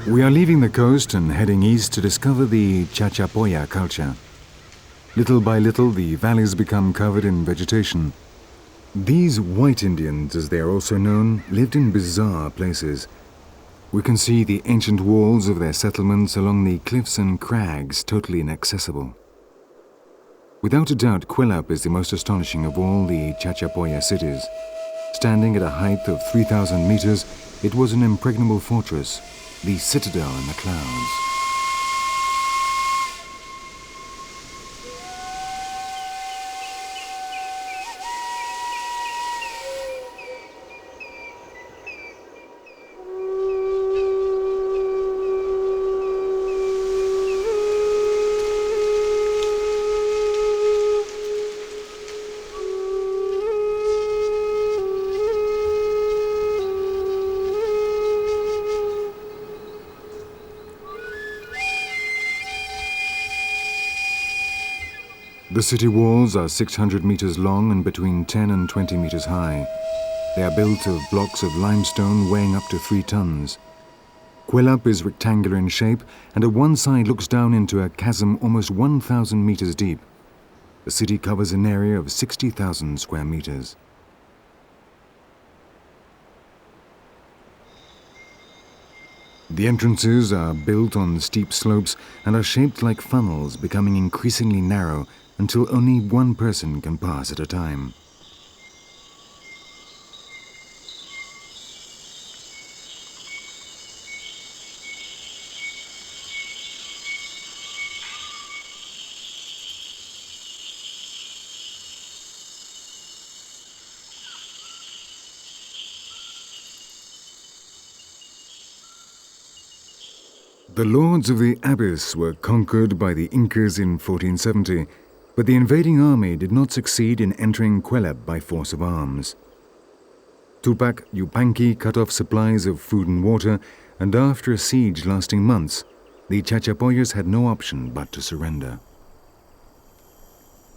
We are leaving the coast and heading east to discover the Chachapoya culture. Little by little, the valleys become covered in vegetation. These white Indians, as they are also known, lived in bizarre places. We can see the ancient walls of their settlements along the cliffs and crags, totally inaccessible. Without a doubt, Kuelap is the most astonishing of all the Chachapoya cities. Standing at a height of 3,000 meters, it was an impregnable fortress, the citadel in the clouds. The city walls are 600 meters long and between 10 and 20 meters high. They are built of blocks of limestone weighing up to 3 tons. Kuelap is rectangular in shape and at one side looks down into a chasm almost 1,000 meters deep. The city covers an area of 60,000 square meters. The entrances are built on steep slopes and are shaped like funnels, becoming increasingly narrow until only one person can pass at a time. The lords of the abyss were conquered by the Incas in 1470, but the invading army did not succeed in entering Kuelap by force of arms. Tupac Yupanqui cut off supplies of food and water, and after a siege lasting months, the Chachapoyas had no option but to surrender.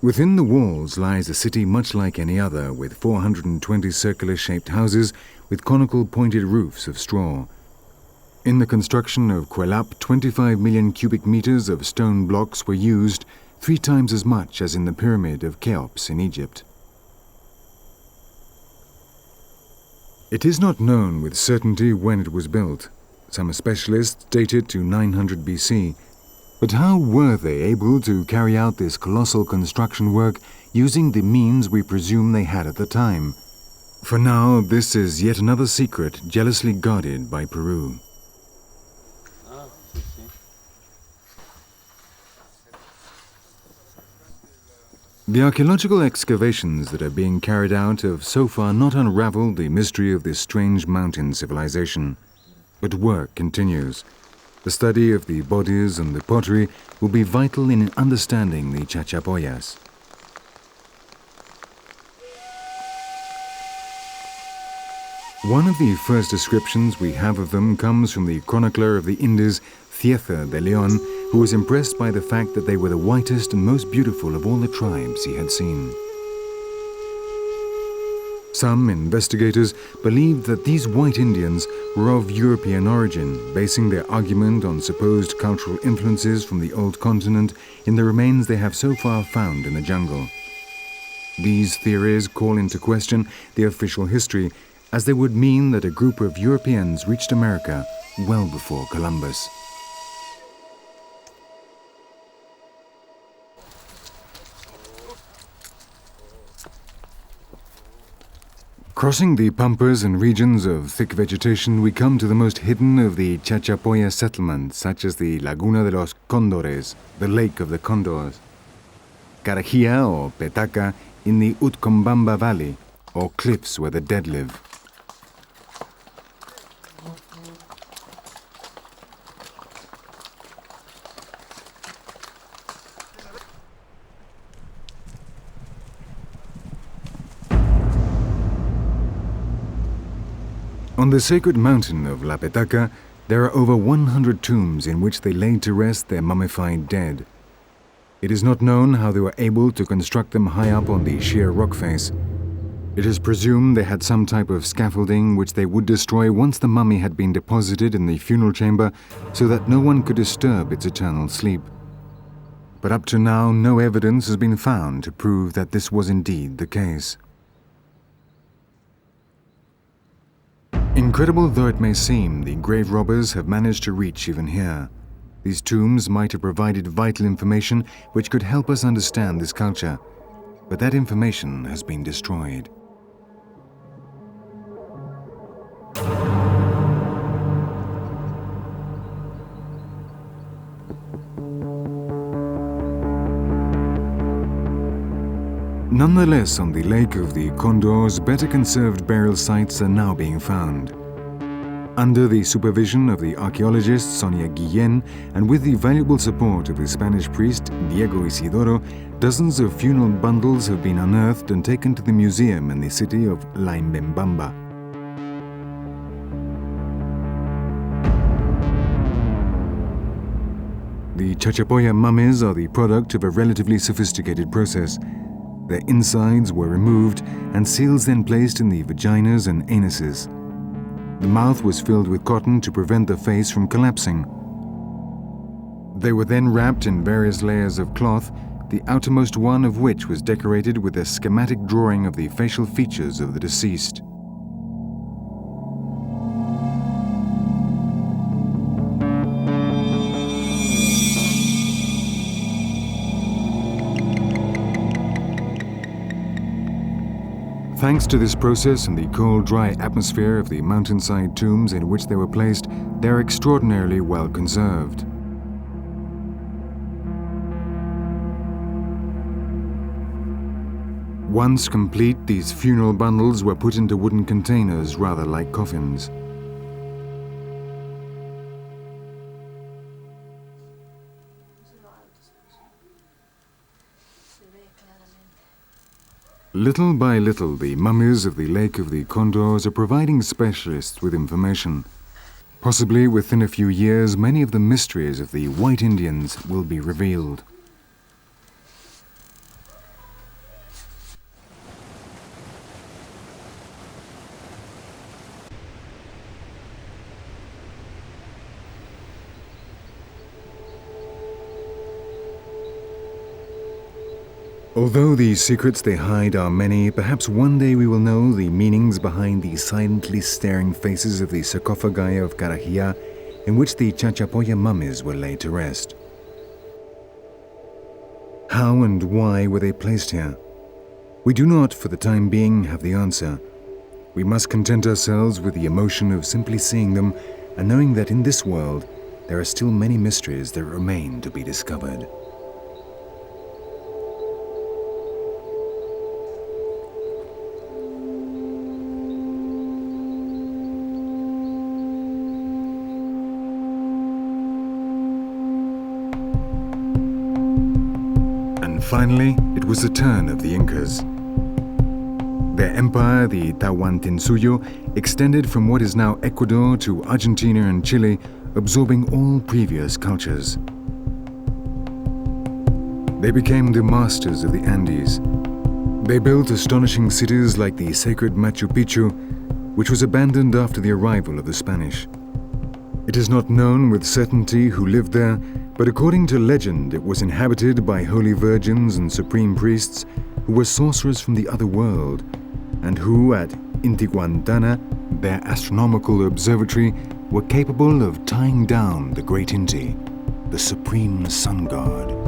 Within the walls lies a city much like any other, with 420 circular-shaped houses with conical pointed roofs of straw. In the construction of Kuelap, 25 million cubic meters of stone blocks were used, 3 times as much as in the pyramid of Cheops in Egypt. It is not known with certainty when it was built. Some specialists date it to 900 BC. But how were they able to carry out this colossal construction work using the means we presume they had at the time? For now, this is yet another secret jealously guarded by Peru. The archaeological excavations that are being carried out have so far not unraveled the mystery of this strange mountain civilization. But work continues. The study of the bodies and the pottery will be vital in understanding the Chachapoyas. One of the first descriptions we have of them comes from the chronicler of the Indies, Cieza de Leon, who was impressed by the fact that they were the whitest and most beautiful of all the tribes he had seen. Some investigators believed that these white Indians were of European origin, basing their argument on supposed cultural influences from the old continent in the remains they have so far found in the jungle. These theories call into question the official history, as they would mean that a group of Europeans reached America well before Columbus. Crossing the pampas and regions of thick vegetation, we come to the most hidden of the Chachapoya settlements, such as the Laguna de los Condores, the Lake of the Condors, Carajia or Petaca in the Utcombamba Valley, or cliffs where the dead live. On the sacred mountain of La Petaca, there are over 100 tombs in which they laid to rest their mummified dead. It is not known how they were able to construct them high up on the sheer rock face. It is presumed they had some type of scaffolding which they would destroy once the mummy had been deposited in the funeral chamber so that no one could disturb its eternal sleep. But up to now, no evidence has been found to prove that this was indeed the case. Incredible though it may seem, the grave robbers have managed to reach even here. These tombs might have provided vital information which could help us understand this culture, but that information has been destroyed. Nonetheless, on the lake of the Condors, better conserved burial sites are now being found. Under the supervision of the archaeologist Sonia Guillen and with the valuable support of the Spanish priest Diego Isidoro, dozens of funeral bundles have been unearthed and taken to the museum in the city of La Imbembamba. The Chachapoya mummies are the product of a relatively sophisticated process. Their insides were removed and seals then placed in the vaginas and anuses. The mouth was filled with cotton to prevent the face from collapsing. They were then wrapped in various layers of cloth, the outermost one of which was decorated with a schematic drawing of the facial features of the deceased. Thanks to this process and the cold, dry atmosphere of the mountainside tombs in which they were placed, they are extraordinarily well conserved. Once complete, these funeral bundles were put into wooden containers rather like coffins. Little by little, the mummies of the Lake of the Condors are providing specialists with information. Possibly within a few years, many of the mysteries of the White Indians will be revealed. Although the secrets they hide are many, perhaps one day we will know the meanings behind the silently staring faces of the sarcophagi of Carajilla in which the Chachapoya mummies were laid to rest. How and why were they placed here? We do not, for the time being, have the answer. We must content ourselves with the emotion of simply seeing them and knowing that in this world there are still many mysteries that remain to be discovered. Finally, it was the turn of the Incas. Their empire, the Tahuantinsuyo, extended from what is now Ecuador to Argentina and Chile, absorbing all previous cultures. They became the masters of the Andes. They built astonishing cities like the sacred Machu Picchu, which was abandoned after the arrival of the Spanish. It is not known with certainty who lived there, but according to legend, it was inhabited by holy virgins and supreme priests who were sorcerers from the other world, and who, at Intihuatana, their astronomical observatory, were capable of tying down the great Inti, the supreme sun god.